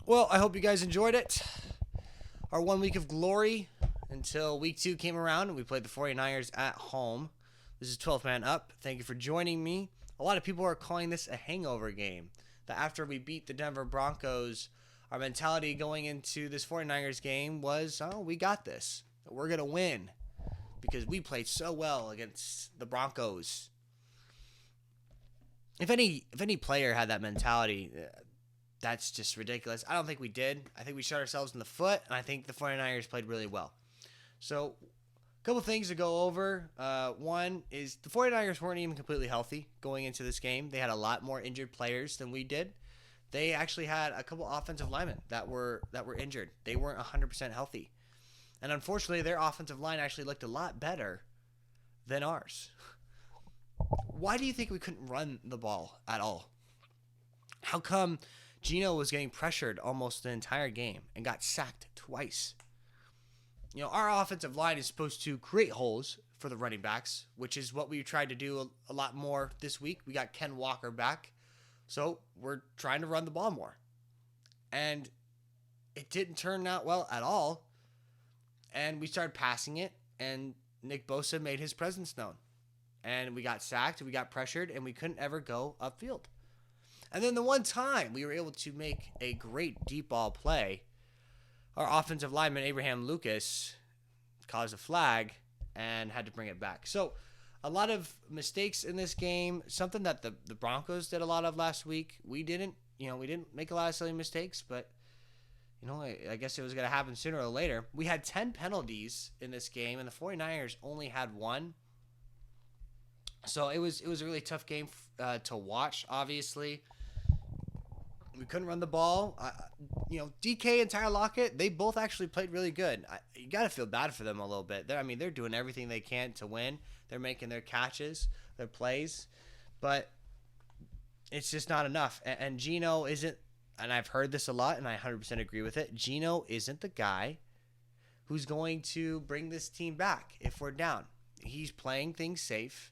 Well, I hope you guys enjoyed it. Our 1 week of glory until week 2 came around and we played the 49ers at home. This is 12th Man Up. Thank you for joining me. A lot of people are calling this a hangover game. That after we beat the Denver Broncos, our mentality going into this 49ers game was, oh, we got this. We're going to win because we played so well against the Broncos. If any player had that mentality, that's just ridiculous. I don't think we did. I think we shot ourselves in the foot, and I think the 49ers played really well. So, a couple things to go over. One is the 49ers weren't even completely healthy going into this game. They had a lot more injured players than we did. They actually had a couple offensive linemen that were injured. They weren't 100% healthy. And unfortunately, their offensive line actually looked a lot better than ours. Why do you think we couldn't run the ball at all? How come Geno was getting pressured almost the entire game and got sacked twice? Our offensive line is supposed to create holes for the running backs, which is what we tried to do a lot more this week. We got Ken Walker back, so we're trying to run the ball more. And it didn't turn out well at all. And we started passing it, and Nick Bosa made his presence known. And we got sacked, we got pressured, and we couldn't ever go upfield. And then the one time we were able to make a great deep ball play, our offensive lineman, Abraham Lucas, caused a flag and had to bring it back. So a lot of mistakes in this game, something that the Broncos did a lot of last week. We didn't make a lot of silly mistakes, but I guess it was going to happen sooner or later. We had 10 penalties in this game, and the 49ers only had one. So it was a really tough game to watch, obviously. We couldn't run the ball. DK and Tyler Lockett, they both actually played really good. You got to feel bad for them a little bit. They're doing everything they can to win. They're making their catches, their plays, but it's just not enough. And Geno isn't, and I've heard this a lot, and I 100% agree with it, Geno isn't the guy who's going to bring this team back if we're down. He's playing things safe,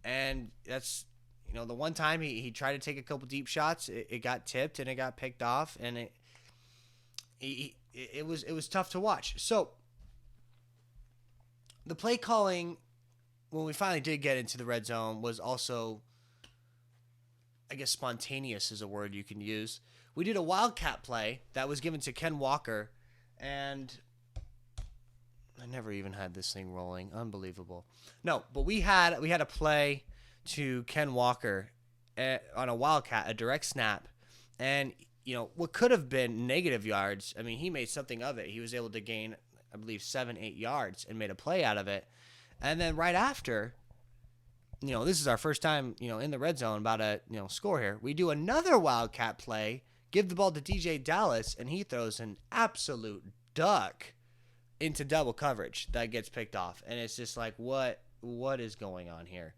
and that's the one time he tried to take a couple deep shots, it got tipped and it got picked off, and it was tough to watch. So the play calling when we finally did get into the red zone was also, I guess, spontaneous is a word you can use. We did a wildcat play that was given to Ken Walker, and I never even had this thing rolling. Unbelievable. No, but we had a play to Ken Walker on a wildcat, a direct snap, and what could have been negative yards. I mean, he made something of it. He was able to gain, I believe, 7-8 yards and made a play out of it. And then right after, this is our first time, in the red zone about a score here. We do another wildcat play, give the ball to DJ Dallas, and he throws an absolute duck into double coverage that gets picked off. And it's just like, what is going on here?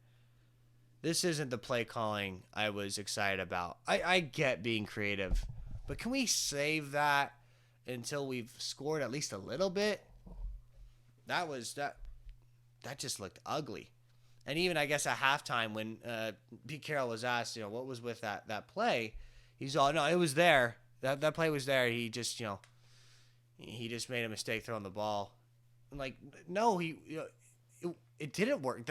This isn't the play calling I was excited about. I get being creative, but can we save that until we've scored at least a little bit? That just looked ugly. And even, I guess, at halftime when Pete Carroll was asked, what was with that play, he's all, no, it was there. That play was there. He just, he just made a mistake throwing the ball. I'm like, no, it didn't work.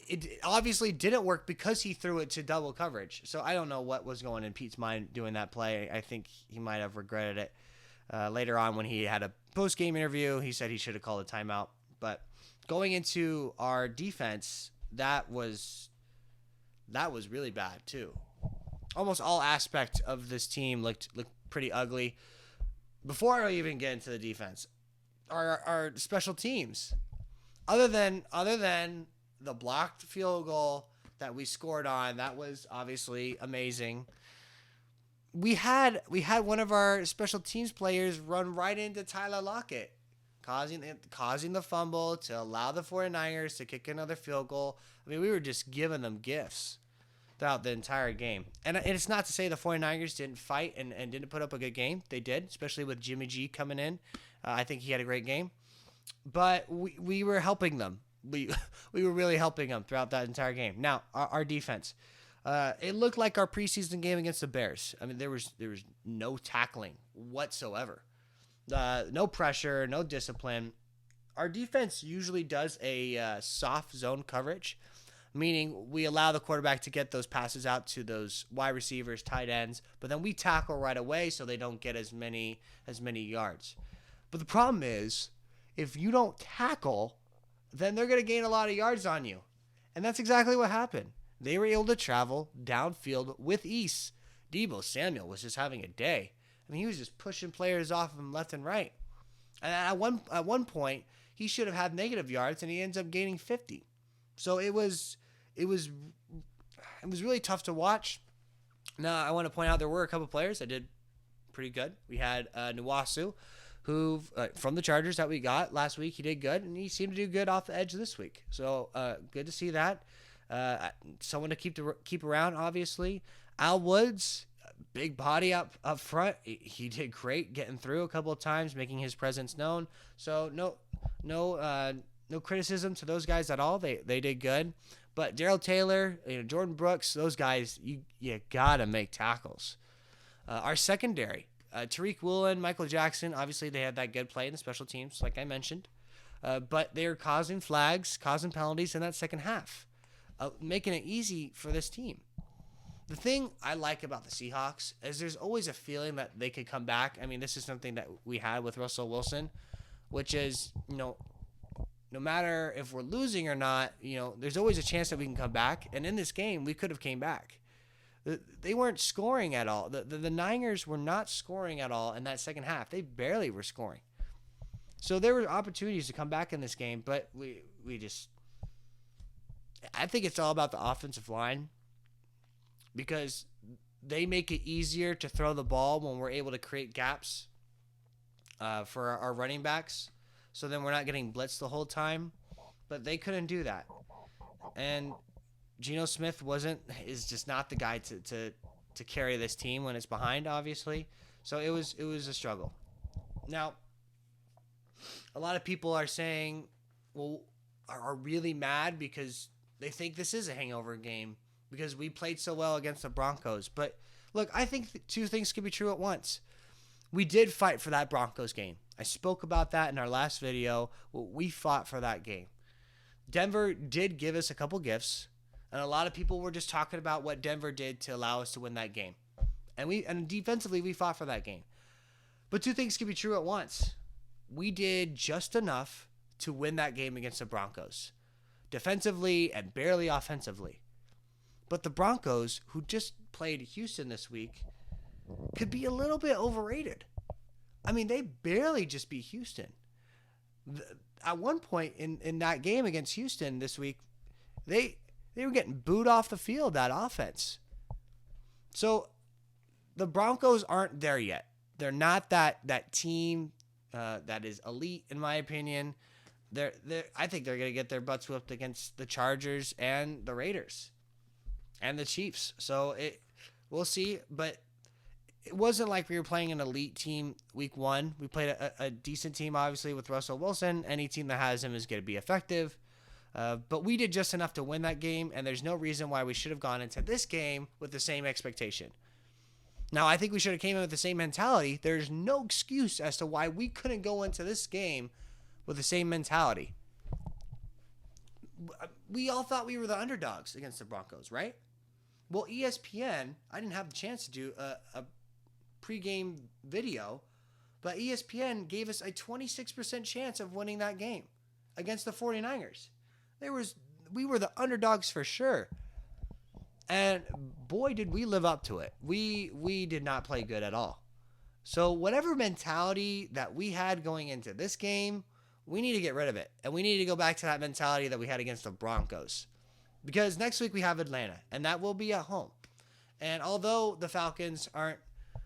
It obviously didn't work because he threw it to double coverage. So I don't know what was going in Pete's mind doing that play. I think he might have regretted it later on when he had a post-game interview. He said he should have called a timeout. But going into our defense, that was really bad too. Almost all aspects of this team looked pretty ugly. Before I even get into the defense, our special teams, other than the blocked field goal that we scored on, that was obviously amazing. We had one of our special teams players run right into Tyler Lockett, causing the fumble to allow the 49ers to kick another field goal. I mean, we were just giving them gifts throughout the entire game. And it's not to say the 49ers didn't fight and didn't put up a good game. They did, especially with Jimmy G coming in. I think he had a great game. But we were helping them. We were really helping them throughout that entire game. Now, our defense. It looked like our preseason game against the Bears. I mean, there was no tackling whatsoever, no pressure, no discipline. Our defense usually does a soft zone coverage, meaning we allow the quarterback to get those passes out to those wide receivers, tight ends, but then we tackle right away so they don't get as many yards. But the problem is, if you don't tackle, then they're going to gain a lot of yards on you. And that's exactly what happened. They were able to travel downfield with ease. Deebo Samuel was just having a day. I mean, he was just pushing players off of him left and right. And at one point, he should have had negative yards, and he ends up gaining 50. So it was really tough to watch. Now, I want to point out there were a couple players that did pretty good. We had Nwasu, who from the Chargers that we got last week, he did good, and he seemed to do good off the edge this week. So good to see that. Someone to keep around, obviously. Al Woods, big body up front. He did great getting through a couple of times, making his presence known. So no criticism to those guys at all. They did good. But Darrell Taylor, Jordan Brooks, those guys, you gotta make tackles. Our secondary, Tariq Woolen, Michael Jackson, obviously they had that good play in the special teams, like I mentioned. But they're causing flags, causing penalties in that second half, making it easy for this team. The thing I like about the Seahawks is there's always a feeling that they could come back. I mean, this is something that we had with Russell Wilson, which is, no matter if we're losing or not, there's always a chance that we can come back. And in this game, we could have came back. They weren't scoring at all. The Niners were not scoring at all in that second half. They barely were scoring. So there were opportunities to come back in this game, but we just – I think it's all about the offensive line, because they make it easier to throw the ball when we're able to create gaps for our running backs. So then we're not getting blitzed the whole time. But they couldn't do that. And Geno Smith is just not the guy to carry this team when it's behind, obviously. So it was a struggle. Now, a lot of people are saying, are really mad because they think this is a hangover game because we played so well against the Broncos. But look, I think two things can be true at once. We did fight for that Broncos game. I spoke about that in our last video. We fought for that game. Denver did give us a couple gifts, and a lot of people were just talking about what Denver did to allow us to win that game. And defensively, we fought for that game. But two things can be true at once. We did just enough to win that game against the Broncos, defensively and barely offensively. But the Broncos, who just played Houston this week, could be a little bit overrated. I mean, they barely just beat Houston. At one point in that game against Houston this week, they were getting booed off the field, that offense. So the Broncos aren't there yet. They're not that team that is elite, in my opinion. I think they're going to get their butts whipped against the Chargers and the Raiders and the Chiefs. So we'll see, but it wasn't like we were playing an elite team week one. We played a decent team, obviously, with Russell Wilson. Any team that has him is going to be effective. But we did just enough to win that game, and there's no reason why we should have gone into this game with the same expectation. Now, I think we should have came in with the same mentality. There's no excuse as to why we couldn't go into this game with the same mentality. We all thought we were the underdogs against the Broncos, right? Well, ESPN, I didn't have the chance to do a pregame video, but ESPN gave us a 26% chance of winning that game against the 49ers. We were the underdogs for sure. And boy, did we live up to it. We did not play good at all. So whatever mentality that we had going into this game, we need to get rid of it. And we need to go back to that mentality that we had against the Broncos. Because next week we have Atlanta, and that will be at home. And although the Falcons aren't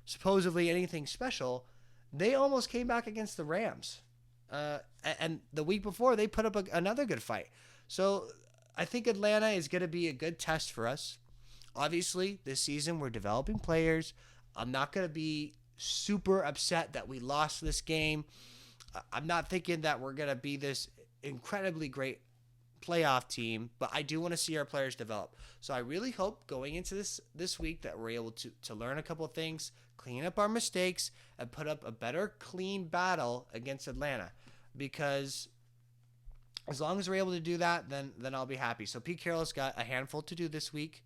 supposedly anything special, they almost came back against the Rams. And the week before, they put up another good fight. So I think Atlanta is going to be a good test for us. Obviously, this season we're developing players. I'm not going to be super upset that we lost this game. I'm not thinking that we're going to be this incredibly great playoff team, but I do want to see our players develop. So I really hope going into this week that we're able to learn a couple of things, clean up our mistakes, and put up a better, clean battle against Atlanta. Because as long as we're able to do that, then I'll be happy. So Pete Carroll's got a handful to do this week,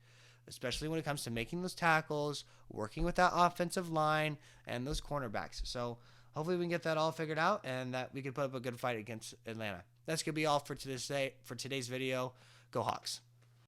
especially when it comes to making those tackles, working with that offensive line, and those cornerbacks. So hopefully we can get that all figured out and that we can put up a good fight against Atlanta. That's going to be all for today's video. Go Hawks.